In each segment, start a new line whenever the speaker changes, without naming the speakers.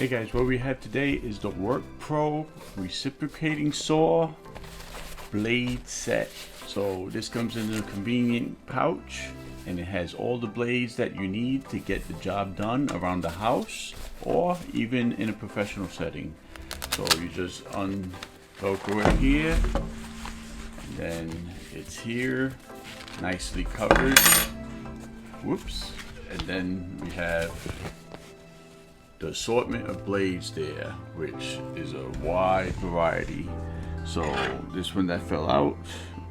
Hey guys, what we have today is the WORKPRO reciprocating saw blade set. So this comes in a convenient pouch and it has all the blades that you need to get the job done around the house or even in a professional setting. So you just Velcro it here, and then it's here, nicely covered. Whoops. And then we have the assortment of blades there, which is a wide variety. So this one that fell out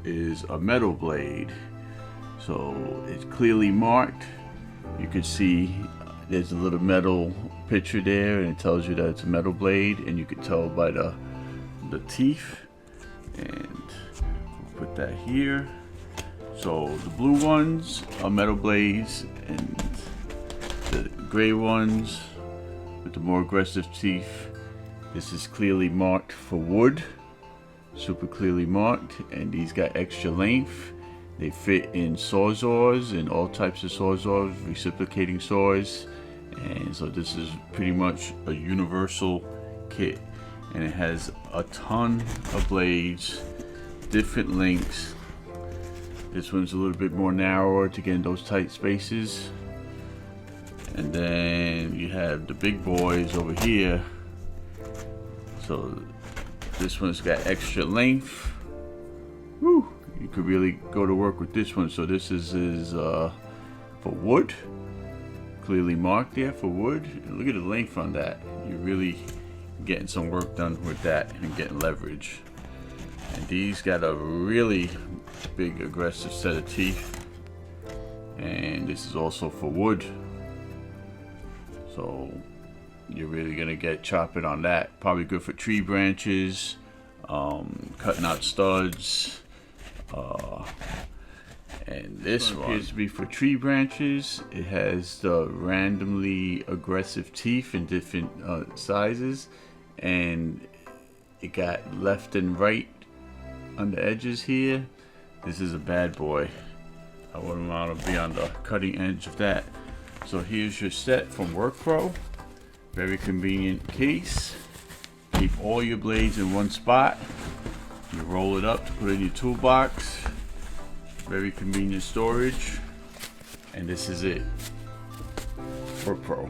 is a metal blade. So it's clearly marked. You can see there's a little metal picture there and it tells you that it's a metal blade, and you can tell by the teeth. And we'll put that here. So the blue ones are metal blades, and the gray ones with the more aggressive teeth, this is clearly marked for wood, super clearly marked, and these got extra length. They fit in sawzalls and all types of sawzalls, reciprocating saws, and so this is pretty much a universal kit, and it has a ton of blades, different lengths. This one's a little bit more narrower to get in those tight spaces. And then you have the big boys over here. So this one's got extra length. Woo! You could really go to work with this one. So this is for wood. Clearly marked there for wood. And look at the length on that. You're really getting some work done with that and getting leverage. And these got a really big aggressive set of teeth. And this is also for wood. So you're really gonna get chopping on that. Probably good for tree branches, cutting out studs. And this one appears to be for tree branches. It has the randomly aggressive teeth in different sizes, and it got left and right on the edges here. This is a bad boy. I wouldn't want to be on the cutting edge of that. So here's your set from WORKPRO. Very convenient case. Keep all your blades in one spot. You roll it up to put in your toolbox. Very convenient storage. And this is it. WORKPRO.